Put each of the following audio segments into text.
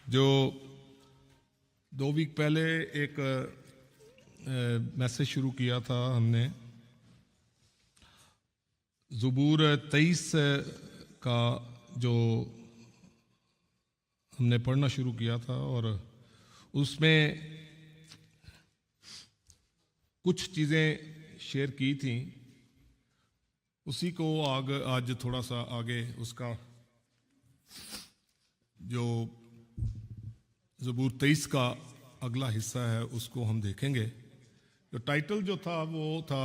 जो 2 वीक पहले एक मैसेज शुरू किया था हमने, ज़बूर 23 का जो हमने पढ़ना शुरू किया था, और उसमें कुछ चीज़ें शेयर की थी। उसी को आज थोड़ा सा आगे उसका जो ज़बूर 23 का अगला हिस्सा है उसको हम देखेंगे। जो टाइटल जो था वो था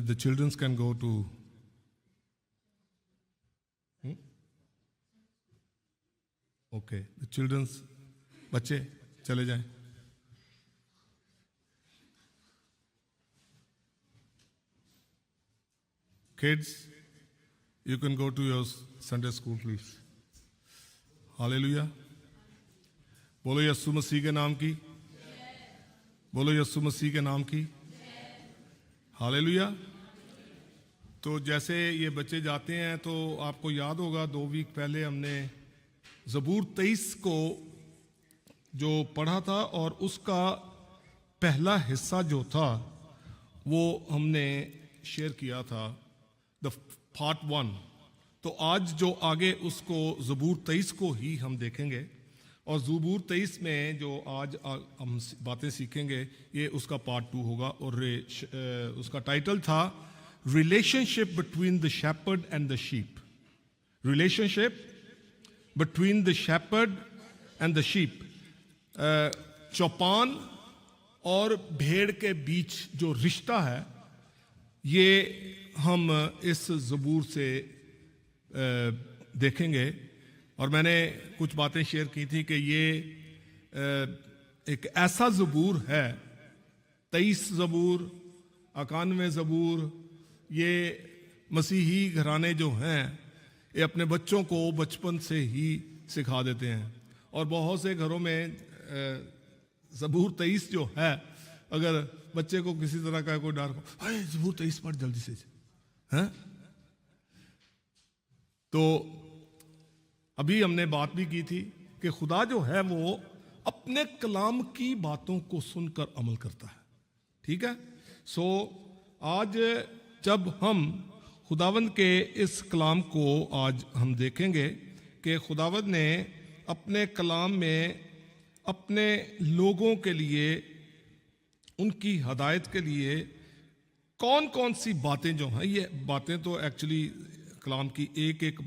the childrens can go to, okay, the childrens, बच्चे चले जाएं। Kids, you can go to your Sunday school, please. Hallelujah. बोलो यीशु मसीह के नाम की, बोलो यीशु मसीह के नाम की। हालेलुया। तो जैसे ये बच्चे जाते हैं तो आपको याद होगा 2 वीक पहले हमने ज़बूर 23 को जो पढ़ा था, और उसका पहला हिस्सा जो था वो हमने शेयर किया था, द पार्ट 1। तो आज जो आगे उसको ज़बूर 23 को ही हम देखेंगे, और ज़बूर 23 में जो आज हम बातें सीखेंगे ये उसका पार्ट 2 होगा। और उसका टाइटल था relationship between the shepherd and the sheep. Relationship between the shepherd and the sheep. चौपान और भेड़ के बीच जो रिश्ता है ये हम इस ज़बूर से देखेंगे। और मैंने कुछ बातें शेयर की थी कि ये एक ऐसा ज़बूर है, 23 ज़बूर, 91 ज़बूर, ये मसीही घराने जो हैं ये अपने बच्चों को बचपन से ही सिखा देते हैं। और बहुत से घरों में ज़बूर 23 जो है, अगर बच्चे को किसी तरह का कोई डर, अरे ज़बूर 23 पढ़ जल्दी से, हैं? तो अभी हमने बात भी की थी कि खुदा जो है वो अपने कलाम की बातों को सुनकर अमल करता है। ठीक है। सो आज जब हम खुदावंद के इस कलाम को आज हम देखेंगे कि खुदावंद ने अपने कलाम में अपने लोगों के लिए, उनकी हदायत के लिए कौन कौन सी बातें जो हैं, ये बातें तो एक्चुअली कलाम की एक एक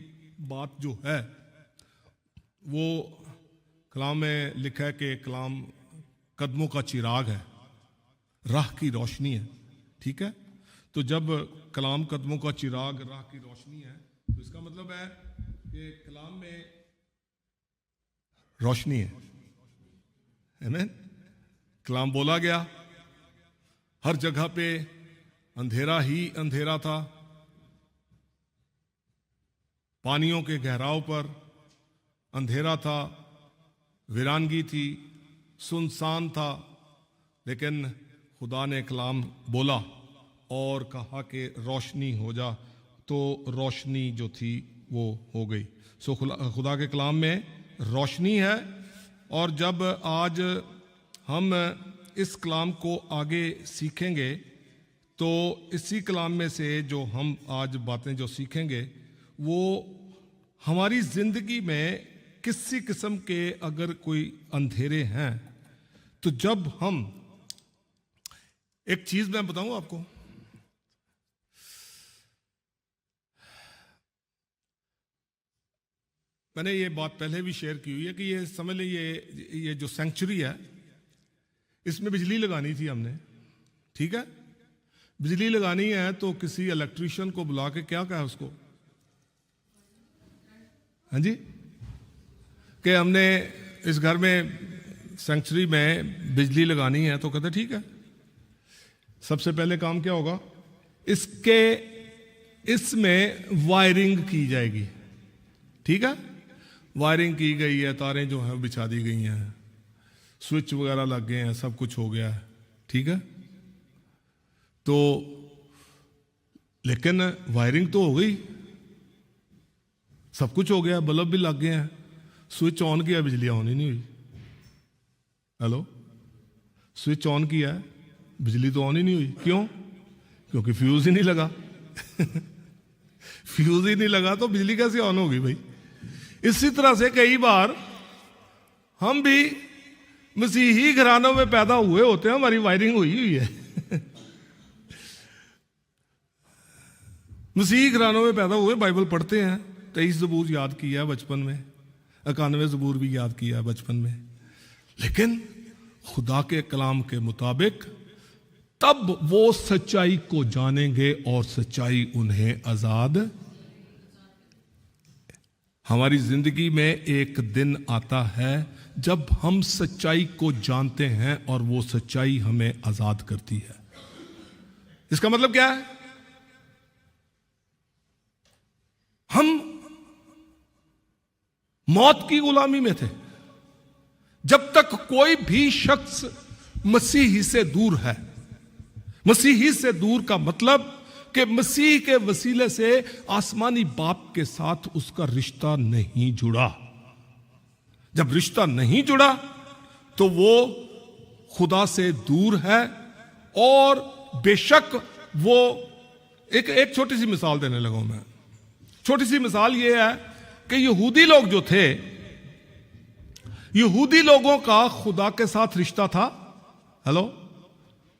बात जो है वो कलाम में लिखा है कि कलाम कदमों का चिराग है, राह की रोशनी है। ठीक है। तो जब कलाम कदमों का चिराग, राह की रोशनी है, तो इसका मतलब है कि कलाम में रोशनी है। आमीन। कलाम बोला गया, हर जगह पे अंधेरा ही अंधेरा था, पानियों के गहराव पर अंधेरा था, वीरानगी थी, सुनसान था, लेकिन खुदा ने कलाम बोला और कहा कि रोशनी हो जा, तो रोशनी जो थी वो हो गई। सो खुदा के कलाम में रोशनी है। और जब आज हम इस कलाम को आगे सीखेंगे तो इसी कलाम में से जो हम आज बातें जो सीखेंगे वो हमारी जिंदगी में किसी किस्म के अगर कोई अंधेरे हैं, तो जब हम, एक चीज मैं बताऊं आपको, मैंने ये बात पहले भी शेयर की हुई है कि ये समझ लें, ये जो सेंचुरी है इसमें बिजली लगानी थी हमने। ठीक है। बिजली लगानी है तो किसी इलेक्ट्रिशियन को बुला के क्या कहा उसको, हाँ जी, कि हमने इस घर में सेंचुरी में बिजली लगानी है। तो कहते ठीक है, सबसे पहले काम क्या होगा, इसमें वायरिंग की जाएगी। ठीक है। वायरिंग की गई है, तारें जो हैं बिछा दी गई हैं, स्विच वगैरह लग गए हैं, सब कुछ हो गया है। ठीक है। तो लेकिन वायरिंग तो हो गई, सब कुछ हो गया, बल्ब भी लग गए हैं, स्विच ऑन किया, बिजली ऑन ही नहीं हुई। हेलो, स्विच ऑन किया है, बिजली तो ऑन ही नहीं हुई। क्यों? क्योंकि फ्यूज ही नहीं लगा। फ्यूज ही नहीं लगा तो बिजली कैसे ऑन होगी भाई? इसी तरह से कई बार हम भी मसीही घरानों में पैदा हुए होते हैं, हमारी वायरिंग हुई है। मसीही घरानों में पैदा हुए, बाइबल पढ़ते हैं, 23 ज़बूर याद किया बचपन में, 91 ज़बूर भी याद किया बचपन में, लेकिन खुदा के कलाम के मुताबिक तब वो सच्चाई को जानेंगे और सच्चाई उन्हें आजाद। हमारी जिंदगी में एक दिन आता है जब हम सच्चाई को जानते हैं और वो सच्चाई हमें आजाद करती है। इसका मतलब क्या है? हम मौत की गुलामी में थे। जब तक कोई भी शख्स मसीही से दूर है, मसीही से दूर का मतलब कि मसीह के वसीले से आसमानी बाप के साथ उसका रिश्ता नहीं जुड़ा। जब रिश्ता नहीं जुड़ा तो वो खुदा से दूर है। और बेशक वो एक छोटी सी मिसाल देने लगा मैं। छोटी सी मिसाल ये है कि यहूदी लोग जो थे, यहूदी लोगों का खुदा के साथ रिश्ता था। हेलो,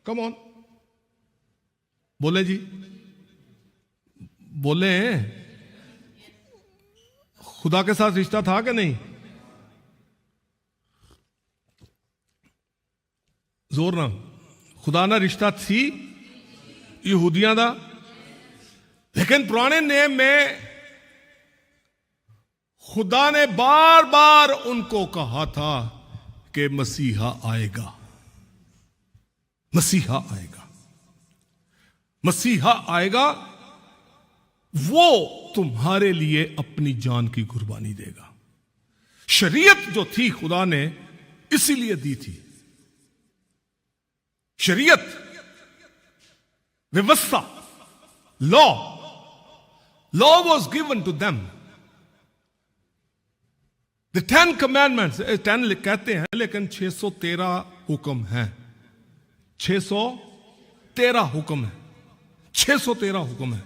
कम ऑन, बोले जी, बोले, खुदा के साथ रिश्ता था कि नहीं? जोर ना, खुदा ना रिश्ता थी यहूदियां दा। लेकिन पुराने नियम में खुदा ने बार बार उनको कहा था कि मसीहा आएगा, मसीहा आएगा, मसीहा आएगा, वो तुम्हारे लिए अपनी जान की कुर्बानी देगा। शरीयत जो थी खुदा ने इसीलिए दी थी। शरीयत, व्यवस्था, law was given to them. The 10 commandments, 10 कहते हैं लेकिन 613 हुक्म हैं। 613 हुक्म है, 613 हुक्म है।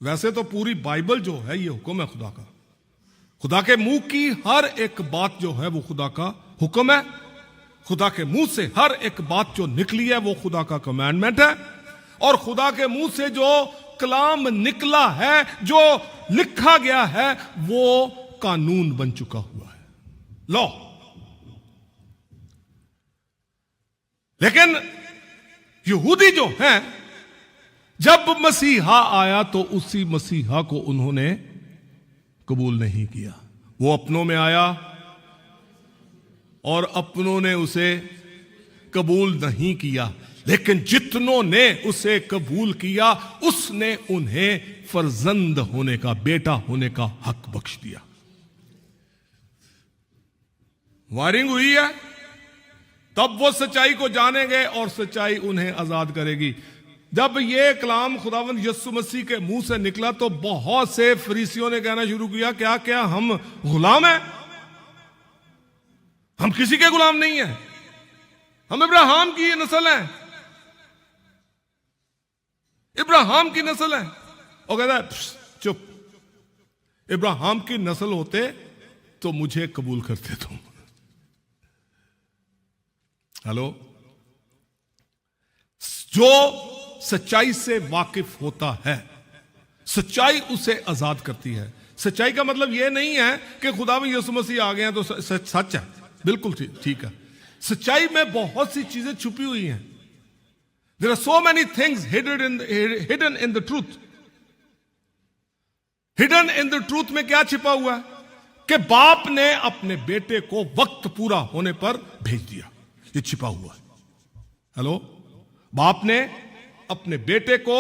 वैसे तो पूरी बाइबल जो है ये हुक्म है खुदा का। खुदा के मुंह की हर एक बात जो है वो खुदा का हुक्म है। खुदा के मुंह से हर एक बात जो निकली है वो खुदा का कमांडमेंट है। और खुदा के मुंह से जो कलाम निकला है, जो लिखा गया है, वो कानून बन चुका हुआ है, लॉ। लेकिन यहूदी जो हैं, जब मसीहा आया तो उसी मसीहा को उन्होंने कबूल नहीं किया। वो अपनों में आया और अपनों ने उसे कबूल नहीं किया। लेकिन जितनों ने उसे कबूल किया उसने उन्हें फर्जंद होने का, बेटा होने का हक बख्श दिया। वायरिंग हुई है, तब वो सच्चाई को जानेंगे और सच्चाई उन्हें आजाद करेगी। जब ये कलाम खुदावंद यीशु मसीह के मुंह से निकला तो बहुत से फरीसियों ने कहना शुरू किया, क्या क्या हम गुलाम हैं? हम किसी के गुलाम नहीं हैं, हम इब्राहिम की नस्ल हैं, इब्राहिम की नस्ल है। और कहता है चुप, इब्राहिम की नस्ल होते तो मुझे कबूल करते तुम। हेलो, जो सच्चाई से वाकिफ होता है, सच्चाई उसे आजाद करती है। सच्चाई का मतलब यह नहीं है कि खुदा में यीशु मसीह आ गए हैं तो सच है, बिल्कुल ठीक है। सच्चाई में बहुत सी चीजें छुपी हुई हैं। There are so many things hidden in the truth. Hidden in the truth में क्या छिपा हुआ है? कि बाप ने अपने बेटे को वक्त पूरा होने पर भेज दिया, ये छिपा हुआ है। हेलो, बाप ने अपने बेटे को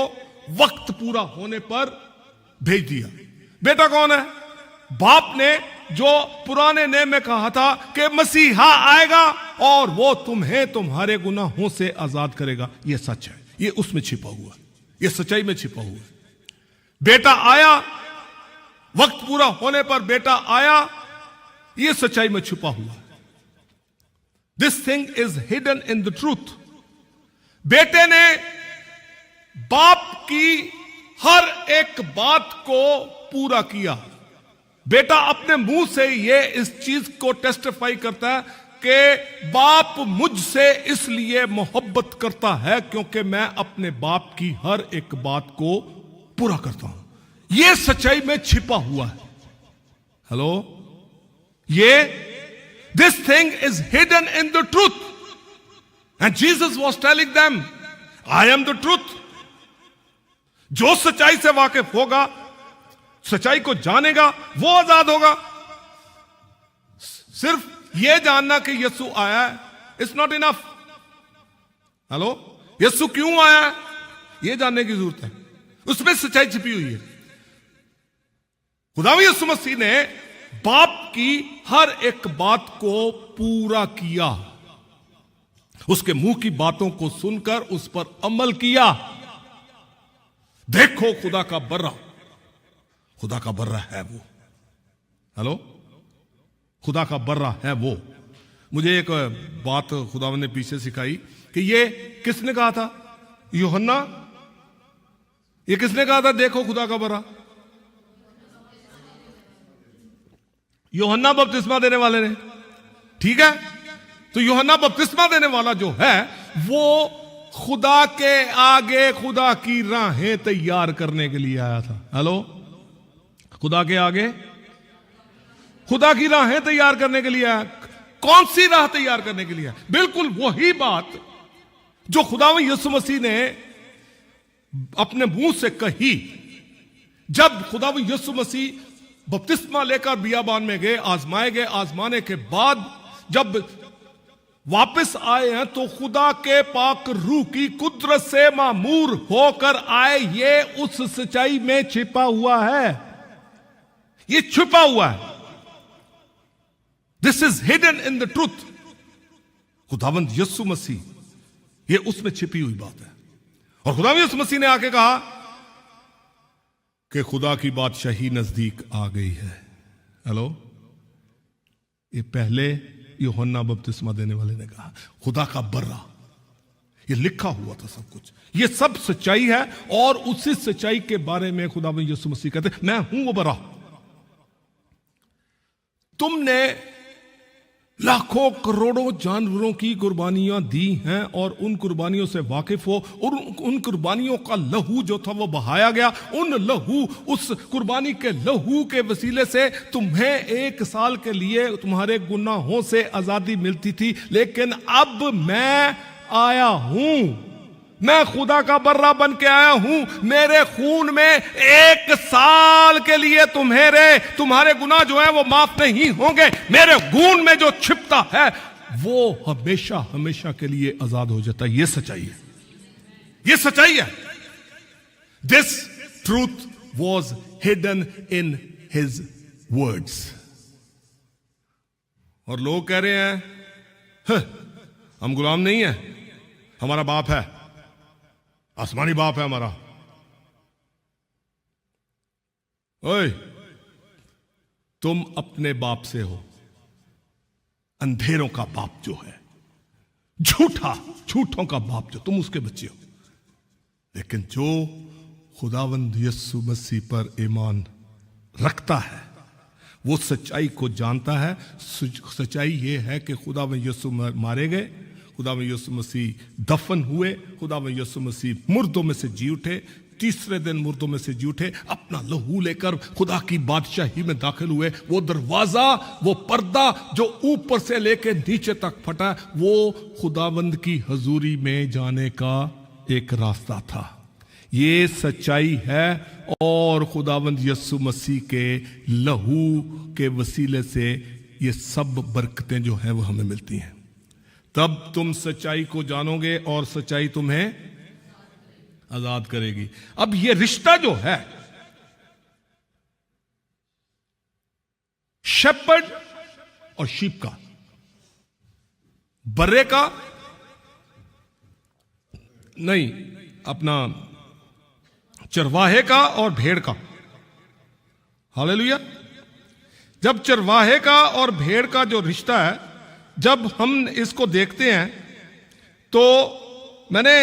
वक्त पूरा होने पर भेज दिया। बेटा कौन है? बाप ने जो पुराने नेम में कहा था कि मसीहा आएगा और वो तुम्हें तुम्हारे गुनाहों से आजाद करेगा, ये सच है, ये उसमें छिपा हुआ है, ये सच्चाई में छिपा हुआ है। बेटा आया, वक्त पूरा होने पर बेटा आया, यह सच्चाई में छुपा हुआ है। This thing is hidden in the truth. बेटे ने बाप की हर एक बात को पूरा किया। बेटा अपने मुंह से ये इस चीज को टेस्टिफाई करता है कि बाप मुझसे इसलिए मोहब्बत करता है क्योंकि मैं अपने बाप की हर एक बात को पूरा करता हूं। यह सच्चाई में छिपा हुआ है। हेलो, ये this thing is hidden in the truth and Jesus was telling them, I am the truth. जो सच्चाई से वाकिफ होगा, सच्चाई को जानेगा, वो आजाद होगा। सिर्फ यह जानना कि यीशु आया है, इट्स नॉट इनफ। हेलो, यीशु क्यों आया है यह जानने की जरूरत है, उसमें सच्चाई छिपी हुई है। खुदावंद यीशु मसीह ने बाप की हर एक बात को पूरा किया, उसके मुंह की बातों को सुनकर उस पर अमल किया। देखो खुदा का बर्रा, खुदा का बर्रा है वो। हेलो, खुदा का बर्रा है वो। मुझे एक बात खुदावंद ने पीछे सिखाई कि ये किसने कहा था? यूहन्ना। ये किसने कहा था देखो खुदा का बर्रा? यूहन्ना बपतिस्मा देने वाले ने। ठीक है, तो यूहन्ना बपतिस्मा देने वाला जो है वो खुदा के आगे खुदा की राहें तैयार करने के लिए आया था। हेलो, खुदा के आगे खुदा की राहें तैयार करने के लिए आया। कौन सी राह तैयार करने के लिए? बिल्कुल वही बात जो खुदावंद यीशु मसीह ने अपने मुंह से कही। जब खुदावंद यीशु मसीह बपतिस्मा लेकर बियाबान में गए, आजमाए गए, आजमाने के बाद जब वापस आए हैं तो खुदा के पाक रूह की कुदरत से मामूर होकर आए। ये उस सच्चाई में छिपा हुआ है, ये छिपा हुआ है। This is hidden in the truth. खुदावंद यीशु मसीह, ये उसमें छिपी हुई बात है। और खुदावंद यीशु मसीह ने आके कहा कि खुदा की बादशाही नजदीक आ गई है। हेलो, ये पहले यूहन्ना बपतिस्मा देने वाले ने कहा। खुदा का बर्रा, ये लिखा हुआ था सब कुछ, ये सब सच्चाई है। और उसी सच्चाई के बारे में खुदावंद यीशु मसीह कहते, मैं हूं वो बर्रा। तुमने लाखों करोड़ों जानवरों की कुर्बानियां दी हैं और उन कुर्बानियों से वाकिफ हो। और उन कुर्बानियों का लहू जो था वो बहाया गया। उन लहू, उस कुर्बानी के लहू के वसीले से तुम्हें 1 साल के लिए तुम्हारे गुनाहों से आजादी मिलती थी। लेकिन अब मैं आया हूं, मैं खुदा का बर्रा बन के आया हूं। मेरे खून में 1 साल के लिए तुम्हारे गुनाह जो है वो माफ नहीं होंगे। मेरे खून में जो छिपता है वो हमेशा हमेशा के लिए आजाद हो जाता है। ये सच्चाई है, ये सच्चाई है। This truth was hidden in his words. और लोग कह रहे हैं हम गुलाम नहीं है, हमारा बाप है, आसमानी बाप है हमारा। ओए, तुम अपने बाप से हो, अंधेरों का बाप जो है, झूठों का बाप जो, तुम उसके बच्चे हो। लेकिन जो खुदावंद यीशु मसीह पर ईमान रखता है वो सच्चाई को जानता है। सच्चाई ये है कि खुदावंद यीशु मारे गए, खुदावंद यीशु मसीह दफन हुए, खुदावंद यीशु मसीह मुर्दों में से जी उठे, तीसरे दिन मुर्दों में से जी उठे, अपना लहू लेकर खुदा की बादशाही में दाखिल हुए। वो दरवाजा, वो पर्दा जो ऊपर से लेकर नीचे तक फटा, वो खुदावंद की हजूरी में जाने का एक रास्ता था। ये सच्चाई है और खुदावंद यीशु मसीह के लहू के वसीले से ये सब बरकतें जो हैं वो हमें मिलती हैं। तब तुम सच्चाई को जानोगे और सच्चाई तुम्हें आजाद करेगी। अब ये रिश्ता जो है शेपर्ड और शीप का, बर्रे का नहीं, अपना चरवाहे का और भेड़ का, हालेलुया। जब चरवाहे का और भेड़ का जो रिश्ता है, जब हम इसको देखते हैं, तो मैंने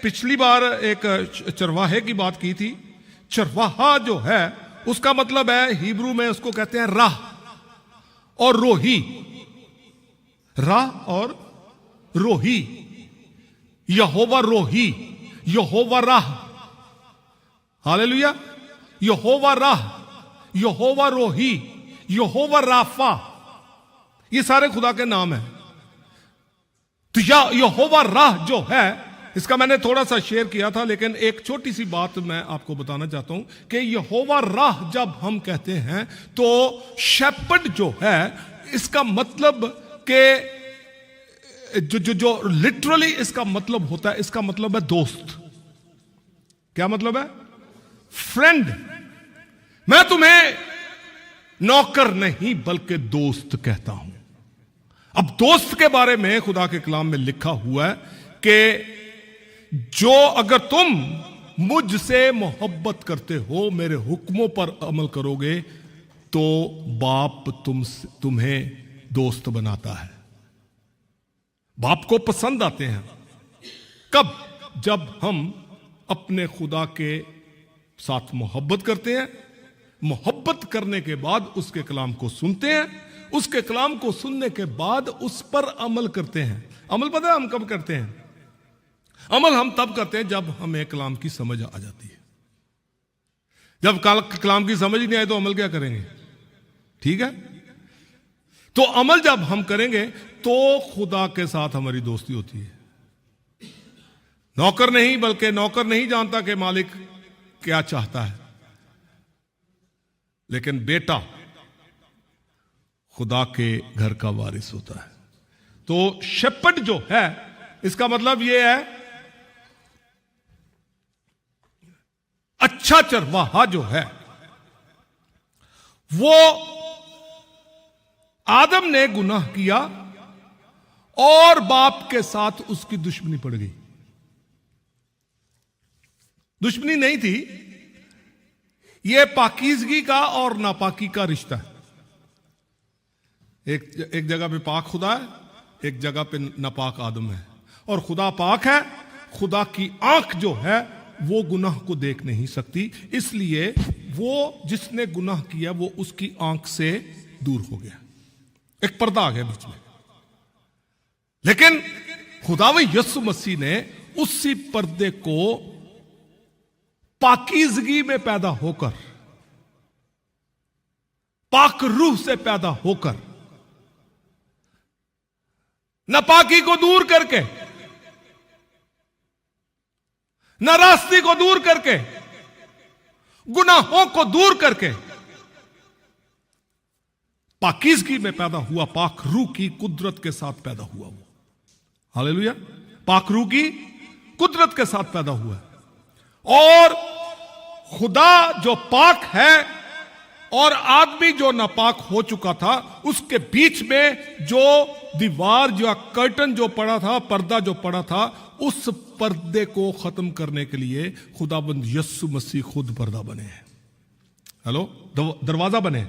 पिछली बार एक चरवाहे की बात की थी। चरवाहा जो है उसका मतलब है, हिब्रू में उसको कहते हैं राह और रोही। राह और रोही, यहोवा रोही, यहोवा राह। हालेलुया। यहोवा राह, यहोवा रोही, यहोवा राफा, ये सारे खुदा के नाम हैं। तो यहोवा राह जो है, इसका मैंने थोड़ा सा शेयर किया था, लेकिन एक छोटी सी बात मैं आपको बताना चाहता हूं कि यहोवा राह जब हम कहते हैं तो शेपर्ड जो है, इसका मतलब के जो लिटरली इसका मतलब होता है, इसका मतलब है दोस्त। क्या मतलब है? फ्रेंड। मैं तुम्हें नौकर नहीं बल्कि दोस्त कहता हूं। अब दोस्त के बारे में खुदा के कलाम में लिखा हुआ है कि जो अगर तुम मुझसे मोहब्बत करते हो, मेरे हुक्मों पर अमल करोगे, तो बाप तुम्हें दोस्त बनाता है। बाप को पसंद आते हैं कब? जब हम अपने खुदा के साथ मोहब्बत करते हैं। मोहब्बत करने के बाद उसके कलाम को सुनते हैं, उसके कलाम को सुनने के बाद उस पर अमल करते हैं। अमल पता है हम कब करते हैं? अमल हम तब करते हैं जब हमें कलाम की समझ आ जाती है। जब कलाम की समझ ही नहीं आए तो अमल क्या करेंगे? ठीक है। तो अमल जब हम करेंगे तो खुदा के साथ हमारी दोस्ती होती है। नौकर नहीं, बल्कि नौकर नहीं जानता कि मालिक क्या चाहता है, लेकिन बेटा खुदा के घर का वारिस होता है। तो शेपर्ड जो है, इसका मतलब यह है अच्छा चरवाहा जो है। वो आदम ने गुनाह किया और बाप के साथ उसकी दुश्मनी पड़ गई। दुश्मनी नहीं थी, यह पाकीज़गी का और नापाकी का रिश्ता है। एक जगह पे पाक खुदा है, एक जगह पे नापाक आदम है। और खुदा पाक है, खुदा की आंख जो है वो गुनाह को देख नहीं सकती, इसलिए वो जिसने गुनाह किया वो उसकी आंख से दूर हो गया, एक पर्दा आ गया बीच में। लेकिन खुदावंद यीशु मसीह ने उसी पर्दे को पाकीज़गी में पैदा होकर, पाक रूह से पैदा होकर, नापाकी को दूर करके, नाराजगी को दूर करके, गुनाहों को दूर करके, पाकीज़गी में पैदा हुआ, पाक रूह की कुदरत के साथ पैदा हुआ वो। हालेलुया। पाक रूह की कुदरत के साथ पैदा हुआ। और खुदा जो पाक है और आदमी जो नापाक हो चुका था, उसके बीच में जो दीवार, जो कर्टन जो पड़ा था, पर्दा जो पड़ा था, उस पर्दे को खत्म करने के लिए खुदाबंद यीशु मसीह खुद पर्दा बने हैं। हेलो, दरवाजा बने।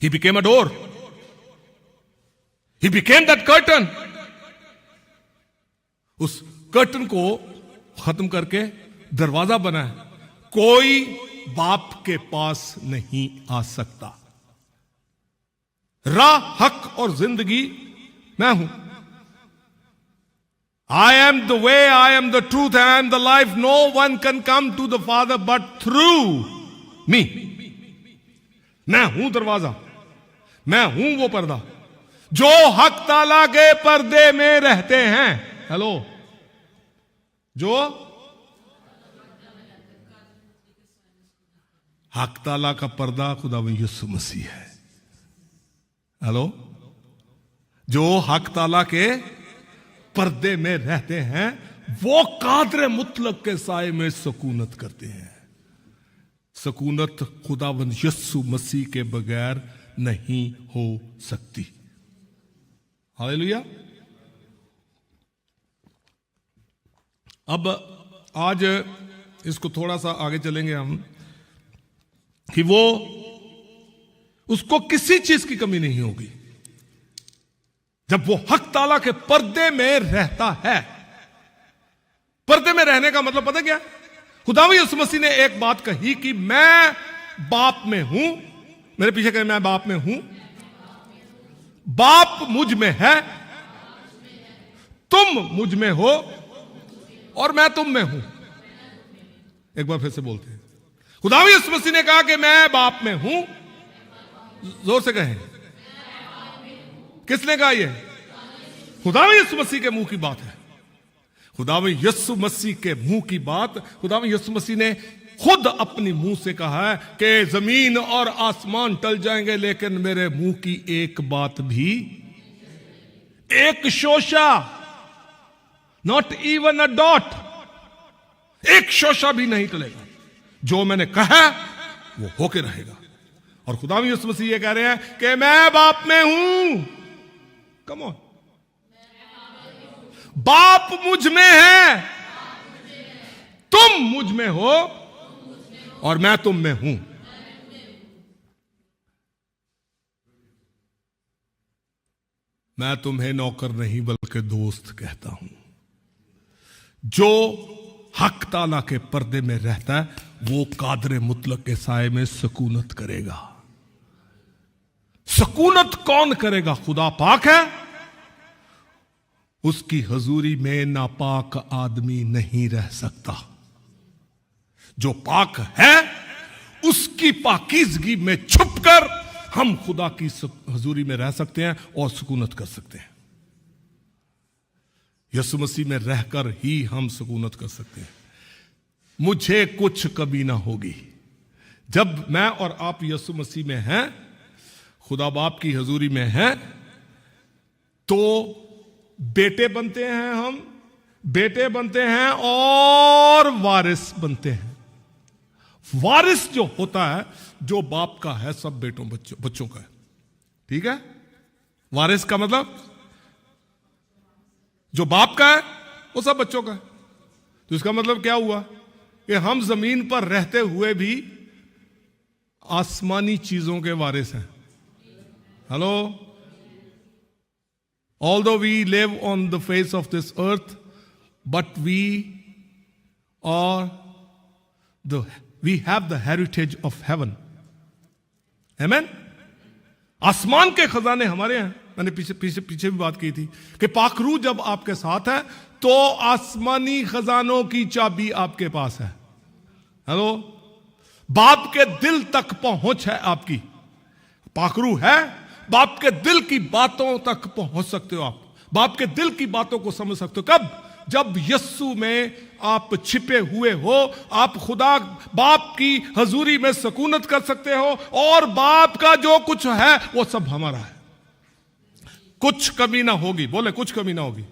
He became a door. He became that curtain. उस कर्टन को खत्म करके दरवाजा बना है। कोई बाप के पास नहीं आ सकता। राह, हक और जिंदगी मैं हूं। I am the way, I am the truth, I am the life. No one can come to the Father but through me. मैं हूं दरवाजा, मैं हूं वो पर्दा। जो हक ताला के पर्दे में रहते हैं, हेलो, जो हक ताला का पर्दा खुदावंद यीशु मसीह है। हेलो, जो हक ताला के पर्दे में रहते हैं वो कादर मुतलक के साए में सुकूनत करते हैं। सुकूनत खुदावंद यीशु मसीह के बगैर नहीं हो सकती। हालेलुया। अब आज इसको थोड़ा सा आगे चलेंगे हम। कि वो उसको किसी चीज की कमी नहीं होगी जब वो हक ताला के पर्दे में रहता है। पर्दे में रहने का मतलब पता क्या? खुदावंद यीशु मसीह ने एक बात कही कि मैं बाप में हूं। मेरे पीछे कहें, मैं बाप में हूं, बाप मुझ में है, तुम मुझ में हो और मैं तुम में हूं। एक बार फिर से बोलते हैं, खुदावंद यीशु मसीह ने कहा कि मैं बाप में हूं। जोर से कहें, किसने कहा? यह खुदावंद यीशु मसीह के मुंह की बात है। खुदावंद यीशु मसीह के मुंह की बात खुदावंद यीशु मसीह ने खुद अपनी मुंह से कहा है कि जमीन और आसमान टल जाएंगे लेकिन मेरे मुंह की एक बात भी, एक शोशा, नॉट इवन अ डॉट, एक शोशा भी नहीं टलेगा। जो मैंने कहा वो होके रहेगा। और खुदावंद यीशु मसीह ये कह रहे हैं कि मैं बाप में हूं। कम ऑन, बाप मुझ में है, तुम मुझ में हो और मैं तुम में हूं। मैं तुम्हें नौकर नहीं बल्कि दोस्त कहता हूं। जो हक ताला के पर्दे में रहता है वो कादर मुतलक के साए में सकूनत करेगा। सकूनत कौन करेगा? खुदा पाक है, उसकी हजूरी में नापाक आदमी नहीं रह सकता। जो पाक है उसकी पाकीज़गी में छुपकर हम खुदा की हजूरी में रह सकते हैं और सुकूनत कर सकते हैं। यीशु मसीह में रहकर ही हम सुकूनत कर सकते हैं। मुझे कुछ कमी ना होगी। जब मैं और आप यीशु मसीह में हैं, खुदा बाप की हजूरी में हैं, तो बेटे बनते हैं, हम बेटे बनते हैं और वारिस बनते हैं। वारिस जो होता है, जो बाप का है, सब बच्चों का है। ठीक है? वारिस का मतलब जो बाप का है वो सब बच्चों का है। तो इसका मतलब क्या हुआ कि हम जमीन पर रहते हुए भी आसमानी चीजों के वारिस हैं। Hello? Although we live on the face of this earth, but we have the heritage of heaven. Amen? आसमान के खजाने हमारे हैं। मैंने पीछे भी बात की थी कि पाखरू जब आपके साथ है तो आसमानी खजानों की चाबी आपके पास है। हेलो? बाप के दिल तक पहुंच है आपकी। पाखरू है, बाप के दिल की बातों तक पहुंच सकते हो आप। बाप के दिल की बातों को समझ सकते हो। कब? जब यस्सु में आप छिपे हुए हो। आप खुदा बाप की हजूरी में सकूनत कर सकते हो और बाप का जो कुछ है वो सब हमारा है। कुछ कमी ना होगी। बोले, कुछ कमी ना होगी।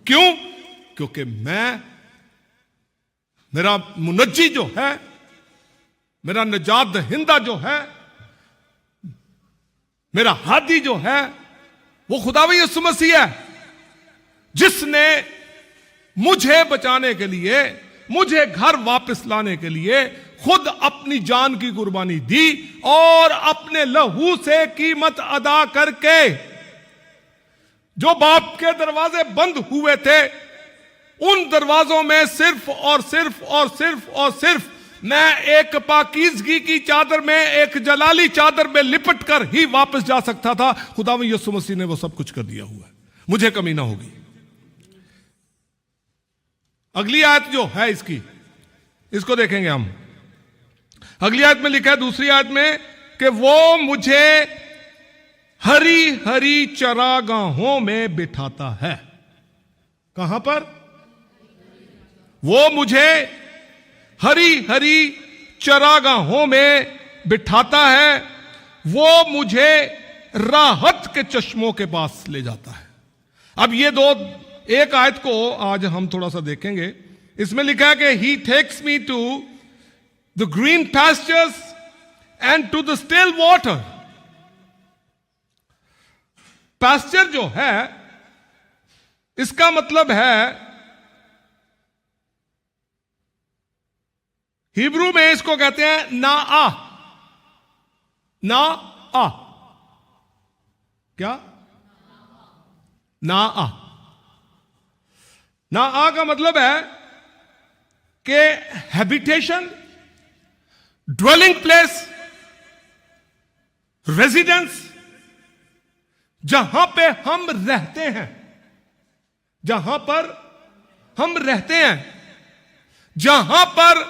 क्यों? क्योंकि मेरा मुनज्जी जो है, मेरा निजात दहिंदा जो है, मेरा हादी जो है, वो खुदावंद यीशु मसीह है, जिसने मुझे बचाने के लिए, मुझे घर वापस लाने के लिए खुद अपनी जान की कुर्बानी दी और अपने लहू से कीमत अदा करके जो बाप के दरवाजे बंद हुए थे, उन दरवाजों में सिर्फ और सिर्फ और सिर्फ और सिर्फ मैं एक पाकीज़गी की चादर में, एक जलाली चादर में लिपट कर ही वापस जा सकता था। खुदावंद यीशु मसीह ने वो सब कुछ कर दिया हुआ है। मुझे कमी ना होगी। अगली आयत जो है इसको देखेंगे हम। अगली आयत में लिखा है, दूसरी आयत में, कि वो मुझे हरी हरी चरागाहों में बिठाता है। कहां पर? वो मुझे हरी हरी चरागाहों में बिठाता है। वो मुझे राहत के चश्मों के पास ले जाता है। अब ये एक आयत को आज हम थोड़ा सा देखेंगे। इसमें लिखा है कि he takes me to the green pastures and to the still water. Pasture जो है, इसका मतलब है हिब्रू में इसको कहते हैं ना आ। ना आ, क्या? ना आ। ना आ का मतलब है कि हैबिटेशन, ड्वेलिंग प्लेस, रेजिडेंस, जहां पे हम रहते हैं, जहां पर हम रहते हैं, जहां पर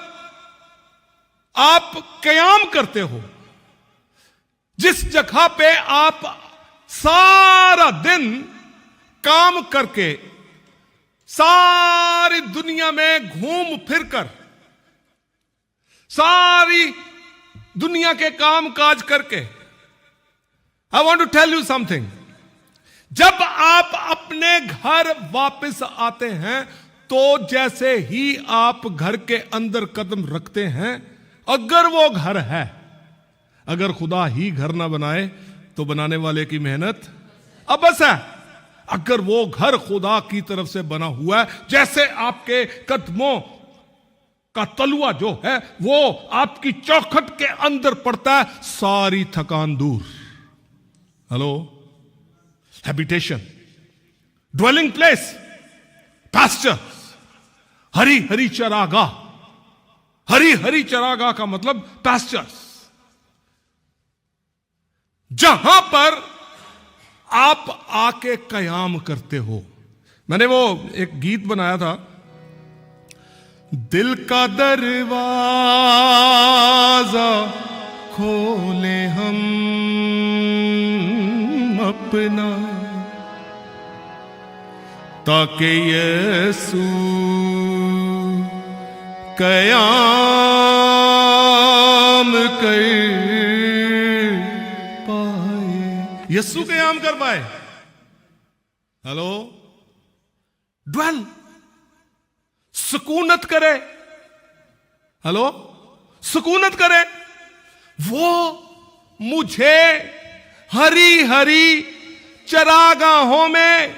आप कयाम करते हो, जिस जगह पे आप सारा दिन काम करके, सारी दुनिया में घूम फिरकर, सारी दुनिया के काम काज करके, I want to tell you something, जब आप अपने घर वापस आते हैं तो जैसे ही आप घर के अंदर कदम रखते हैं, अगर वो घर है, अगर खुदा ही घर ना बनाए तो बनाने वाले की मेहनत अब बस है। अगर वो घर खुदा की तरफ से बना हुआ है, जैसे आपके कदमों का तलुआ जो है वो आपकी चौखट के अंदर पड़ता है, सारी थकान दूर। Hello, habitation, dwelling place, pasture, हरी हरी चरागाह। हरी हरी चरागाह का मतलब पास्चर्स, जहां पर आप आके कयाम करते हो। मैंने वो एक गीत बनाया था, दिल का दरवाजा खोले हम अपना, ताकि यीशु कयाम कर पाए, यीशु कयाम कर पाए। हेलो, ड्वेल, सुकूनत करे। हेलो, सुकूनत करे। वो मुझे हरी हरी चरागाहों में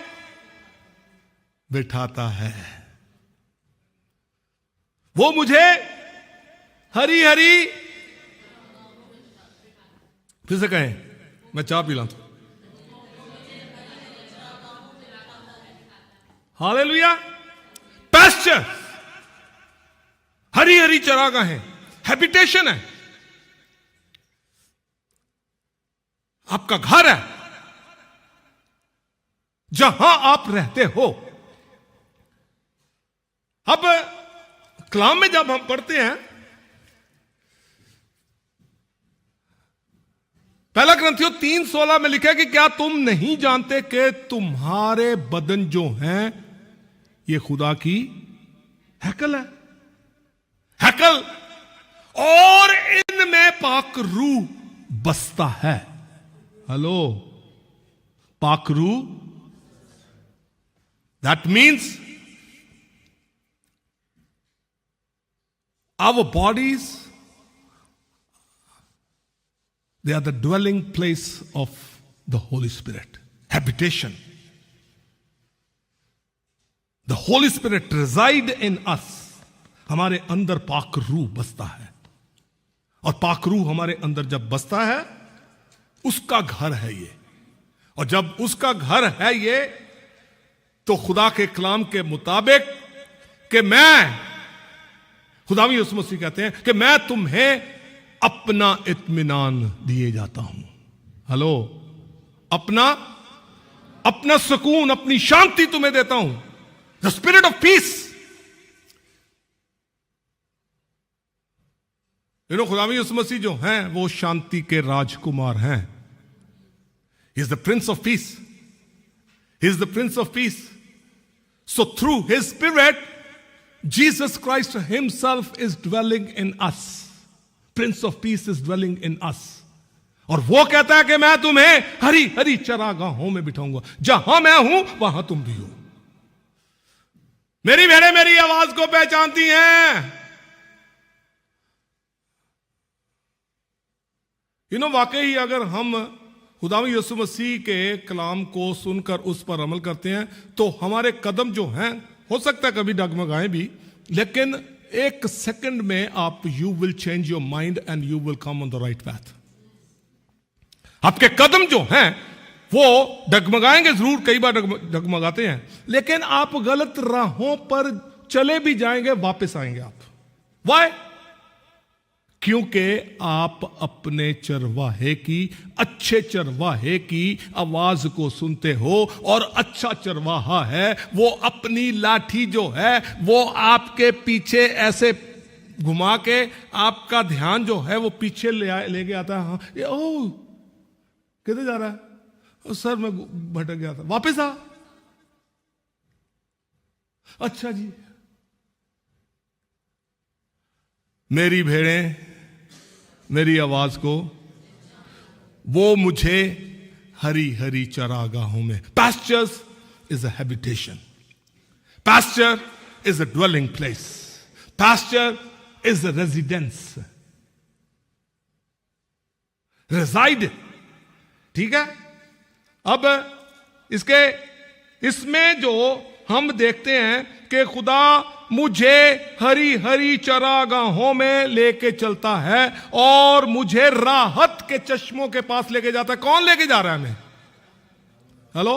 बिठाता है। वो मुझे हरी हरी, फिर से कहें, मैं चाय पी लाऊं। हालेलुया। पास्चर, हरी हरी चरागाहें, हैबिटेशन है, आपका घर है, जहां आप रहते हो। अब कलाम में जब हम पढ़ते हैं, पहला ग्रंथियों 3:16 में लिखा है कि क्या तुम नहीं जानते कि तुम्हारे बदन जो हैं ये खुदा की हैकल है। हैकल, और इनमें पाक रूह बसता है। हेलो, पाक रूह, that means our bodies, they are the dwelling place of the Holy Spirit, habitation. The Holy Spirit reside in us. हमारे अंदर पाक रूह बसता है, और पाक रूह हमारे अंदर जब बसता है, उसका घर है ये। और जब उसका घर है ये, तो खुदा के कलाम के मुताबिक कि मैं, खुदावंद यीशु मसीह कहते हैं कि मैं तुम्हें अपना इत्मीनान दिए जाता हूं। हेलो, अपना सुकून, अपनी शांति तुम्हें देता हूं। The spirit of peace. खुदावंद यीशु मसीह जो हैं वो शांति के राजकुमार हैं। He is the Prince of peace. He is the Prince of peace. So through his spirit Jesus Christ himself is dwelling in us. Prince of Peace is dwelling in us. और वो कहता है कि मैं तुम्हें हरी हरी चरागाहों में बिठाऊंगा। जहां मैं हूं वहां तुम भी हो। मेरी भेड़ें मेरी आवाज को पहचानती हैं। वाकई अगर हम खुदावंद यीशु मसीह के कलाम को सुनकर उस पर अमल करते हैं तो हमारे कदम जो हैं, हो सकता है कभी डगमगाएं भी, लेकिन एक सेकंड में आप you will change your mind and you will come on the right path. आपके कदम जो हैं वो डगमगाएंगे जरूर, कई बार डगमगाते हैं, लेकिन आप गलत राहों पर चले भी जाएंगे, वापस आएंगे आप। वाई? क्योंकि आप अपने चरवाहे की, अच्छे चरवाहे की आवाज को सुनते हो, और अच्छा चरवाहा है वो अपनी लाठी जो है वो आपके पीछे ऐसे घुमा के आपका ध्यान जो है वो पीछे लेके आता है। हाँ, ये ओ किधर जा रहा है? सर मैं भटक गया था, वापस आ। अच्छा जी, मेरी भेड़ें मेरी आवाज को, वो मुझे हरी हरी चरागाहों में, pastures is a habitation, pasture is a dwelling place, pasture is a residence, reside. ठीक है, अब इसमें जो हम देखते हैं कि खुदा मुझे हरी हरी चरागाहों में लेके चलता है और मुझे राहत के चश्मों के पास लेके जाता है। कौन लेके जा रहा है हमें? हेलो?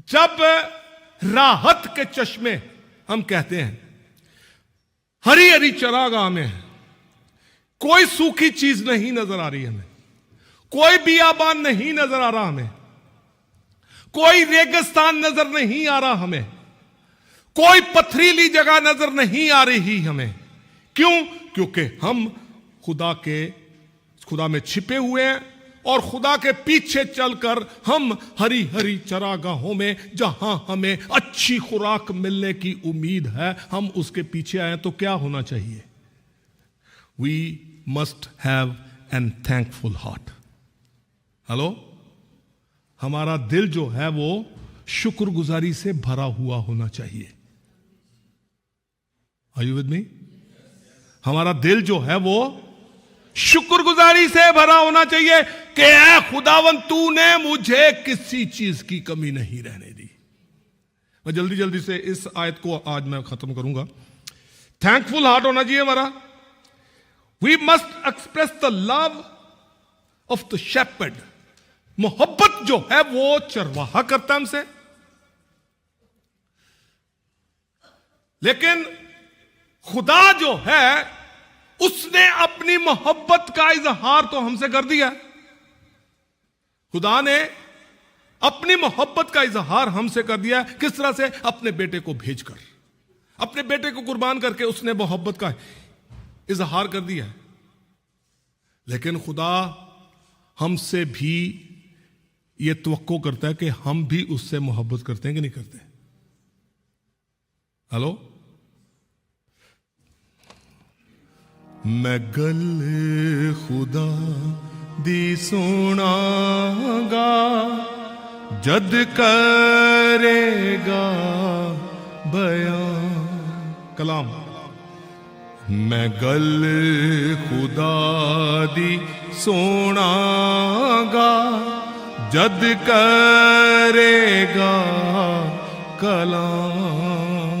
जब राहत के चश्मे हम कहते हैं, हरी हरी चरागाह में कोई सूखी चीज नहीं नजर आ रही हमें, कोई बियाबान नहीं नजर आ रहा हमें, कोई रेगिस्तान नजर नहीं आ रहा हमें, कोई पथरीली जगह नजर नहीं आ रही हमें। क्यों? क्योंकि हम खुदा में छिपे हुए हैं और खुदा के पीछे चलकर हम हरी हरी चरागाहों में, जहां हमें अच्छी खुराक मिलने की उम्मीद है, हम उसके पीछे आए। तो क्या होना चाहिए? We must have an thankful heart. Hello? हमारा दिल जो है वो शुक्रगुजारी से भरा हुआ होना चाहिए। Are you with me? हमारा दिल जो है वो शुक्रगुजारी से भरा होना चाहिए कि ऐ खुदावन तूने मुझे किसी चीज की कमी नहीं रहने दी। मैं जल्दी जल्दी से इस आयत को आज मैं खत्म करूंगा। थैंकफुल हार्ट होना चाहिए हमारा। We must express the love of the shepherd. मोहब्बत जो है वो चरवाहा करता है हमसे, लेकिन खुदा जो है उसने अपनी मोहब्बत का इजहार तो हमसे कर दिया। खुदा ने अपनी मोहब्बत का इजहार हमसे कर दिया। किस तरह से? अपने बेटे को भेजकर, अपने बेटे को कुर्बान करके उसने मोहब्बत का इजहार कर दिया। लेकिन खुदा हमसे भी यह तवक्को करता है कि हम भी उससे मोहब्बत करते हैं कि नहीं करते? हेलो? मैं गल खुदा दी सुनागा जद करेगा बयान। कलाम। मैं गल खुदा दी सुनागा जद करेगा कलाम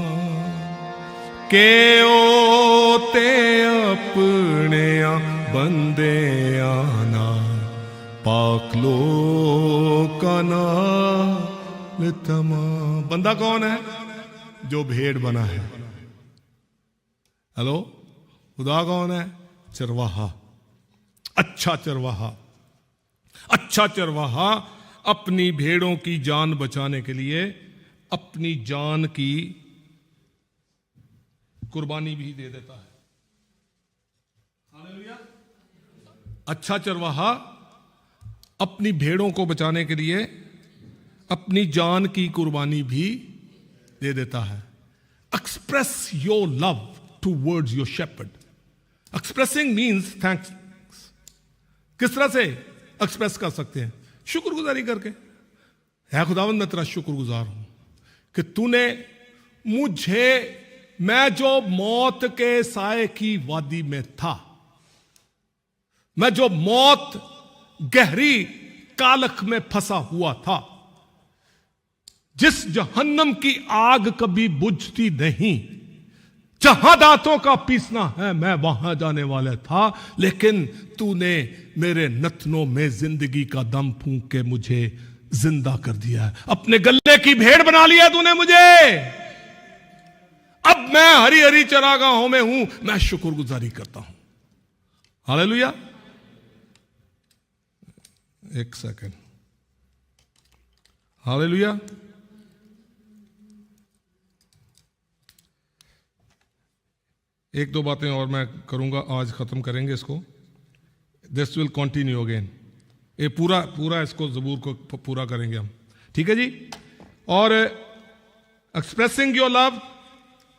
के ओ ते अपने बंदे आना पाक लो कना तमाम। बंदा कौन है? जो भेड़ बना है। हेलो? खुदा कौन है? चरवाहा, अच्छा चरवाहा। अच्छा चरवाहा अपनी भेड़ों की जान बचाने के लिए अपनी जान की कुर्बानी भी दे देता है। हालेलुया। अच्छा चरवाहा अपनी भेड़ों को बचाने के लिए अपनी जान की कुर्बानी भी दे देता है। Express your love towards your shepherd. Expressing means thanks. किस तरह से एक्सप्रेस कर सकते हैं? शुक्रगुजारी करके। है खुदावंद मैं तेरा शुक्रगुजार हूं कि तूने मुझे, मैं जो मौत के साए की वादी में था, मैं जो मौत गहरी कालख में फंसा हुआ था, जिस जहन्नम की आग कभी बुझती नहीं, जहां दांतों का पीसना है मैं वहां जाने वाला था, लेकिन तूने मेरे नथनों में जिंदगी का दम फूंक के मुझे जिंदा कर दिया है। अपने गले की भेड़ बना लिया तूने मुझे। अब मैं हरी हरी चरागाहों में हूं, मैं शुक्रगुजारी करता हूं। हालेलुया। एक सेकंड। हालेलुया। एक दो बातें और मैं करूंगा, आज खत्म करेंगे इसको। This will continue again. ये पूरा पूरा इसको ज़बूर को पूरा करेंगे हम, ठीक है जी। और एक्सप्रेसिंग योर लव,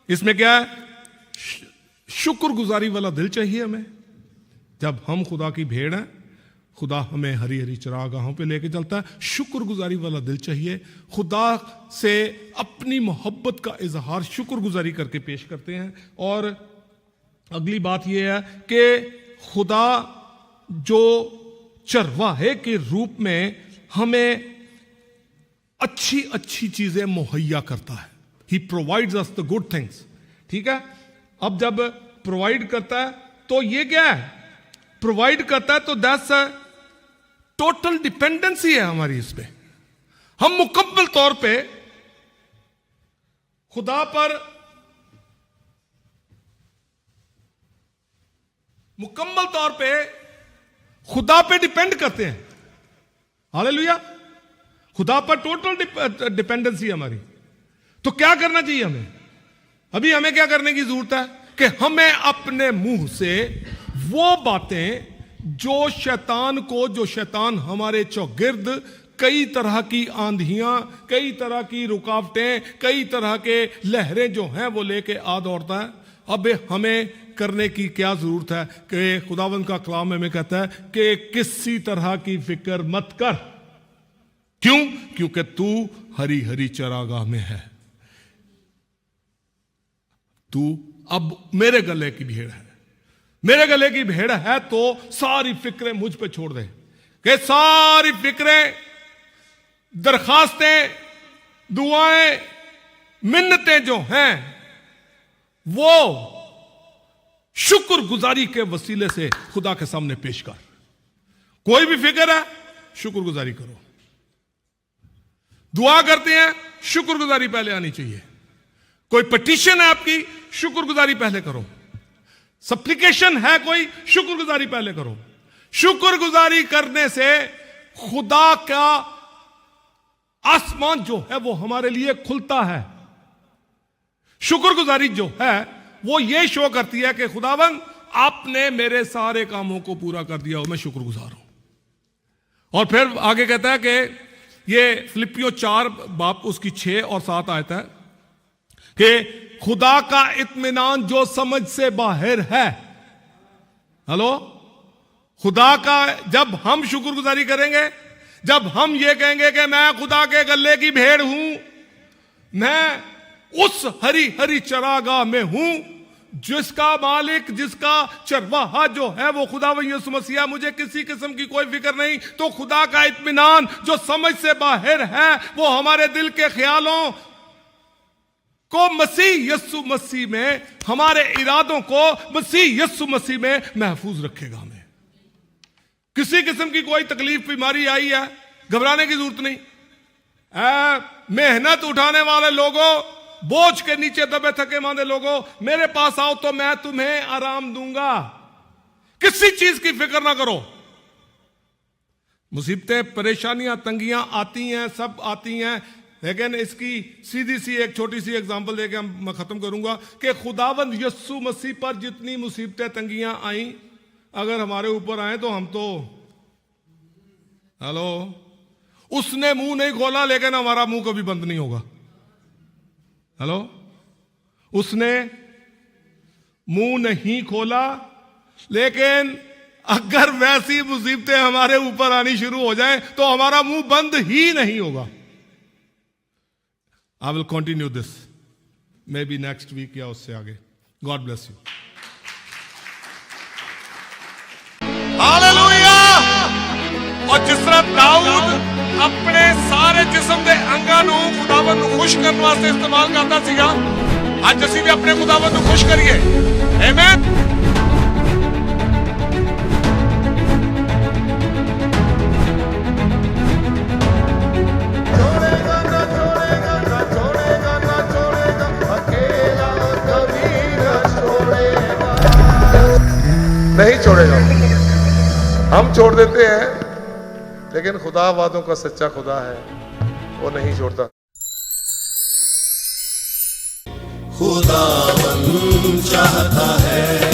इसमें क्या है? शुक्रगुजारी वाला दिल चाहिए हमें। जब हम खुदा की भेड़ हैं, खुदा हमें हरी हरी चरागाहों पे लेके चलता है। शुक्रगुजारी वाला दिल चाहिए। खुदा से अपनी मोहब्बत का इजहार शुक्रगुजारी करके पेश करते हैं। और अगली बात यह है कि खुदा जो चरवाहे के रूप में हमें अच्छी अच्छी चीजें मुहैया करता है। He provides us the good things, ठीक है। अब जब प्रोवाइड करता है तो ये क्या है? प्रोवाइड करता है तो दैट्स टोटल डिपेंडेंसी है हमारी इस पे। हम मुकम्मल तौर पे खुदा पर खुदा पे डिपेंड करते हैं। हालेलुया। खुदा पर टोटल डिपेंडेंसी हमारी। तो क्या करना चाहिए हमें? अभी हमें क्या करने की जरूरत है कि हमें अपने मुंह से वो बातें जो शैतान हमारे चौगिर्द कई तरह की आंधियां, कई तरह की रुकावटें, कई तरह के लहरें जो हैं वो लेके आ दौड़ता है। अब हमें करने की क्या जरूरत है कि खुदावंद का कलाम हमें कहता है कि किसी तरह की फिक्र मत कर। क्यों? क्योंकि तू हरी हरी चरागाह में है। तू अब मेरे गले की भेड़ है। मेरे गले की भेड़ है तो सारी फिक्रें मुझ पे छोड़ दे। कि सारी फिक्रें, दरखास्तें, दुआएं, मिन्नतें जो हैं वो शुक्रगुजारी के वसीले से खुदा के सामने पेश कर। कोई भी फिक्र है, शुक्रगुजारी करो। दुआ करते हैं, शुक्रगुजारी पहले आनी चाहिए। कोई पिटीशन है आपकी, शुक्रगुजारी पहले करो। सप्लिकेशन है कोई, शुक्रगुजारी पहले करो। शुक्रगुजारी करने से खुदा का आसमान जो है वो हमारे लिए खुलता है। शुक्रगुजारी जो है वो ये शो करती है कि खुदावन आपने मेरे सारे कामों को पूरा कर दिया और मैं शुक्रगुजार हूं। और फिर आगे कहता है कि ये फिलिपियों 4 बाब उसकी 6 और 7 आयत है कि खुदा का इत्मीनान जो समझ से बाहर है। हेलो। खुदा का, जब हम शुक्रगुजारी करेंगे, जब हम ये कहेंगे कि मैं खुदा के गले की भेड़ हूं, मैं उस हरी हरी चरागाह में हूं जिसका मालिक, जिसका चरवाहा जो है वो खुदा यीशु मसीह, मुझे किसी किस्म की कोई फिक्र नहीं। तो खुदा का इत्मीनान जो समझ से बाहर है वो हमारे दिल के ख्यालों को मसीह यीशु मसीह में, हमारे इरादों को मसीह यीशु मसीह में महफूज रखेगा। हमें किसी किस्म की कोई तकलीफ, बीमारी आई है, घबराने की जरूरत नहीं। मेहनत उठाने वाले लोगों, बोझ के नीचे दबे थके मांदे लोगों, मेरे पास आओ तो मैं तुम्हें आराम दूंगा। किसी चीज की फिक्र ना करो। मुसीबतें, परेशानियां, तंगियां आती हैं, सब आती हैं, लेकिन इसकी सीधी सी एक छोटी सी एग्जांपल देके मैं खत्म करूंगा कि खुदावंद यीशु मसीह पर जितनी मुसीबतें, तंगियां आई, अगर हमारे ऊपर आए तो हम तो, हेलो, उसने मुंह नहीं खोला लेकिन हमारा मुंह कभी बंद नहीं होगा। हेलो। उसने मुंह नहीं खोला, लेकिन अगर वैसी मुसीबतें हमारे ऊपर आनी शुरू हो जाएं तो हमारा मुंह बंद ही नहीं होगा। I will continue this may be next week या उससे आगे। God bless you. हालेलुया। और जिस तरह दाऊद अपने सारे जिस्म के अंगां नूं खुदावन नूं खुश करने वास्ते इस्तेमाल करता सीगा, आज जैसे भी अपने खुदावंद को खुश करिए। आमीन। नहीं छोड़ेगा। हम छोड़ देते हैं, लेकिन खुदा वादों का सच्चा खुदा है, वो नहीं छोड़ता। खुदावन चाहता है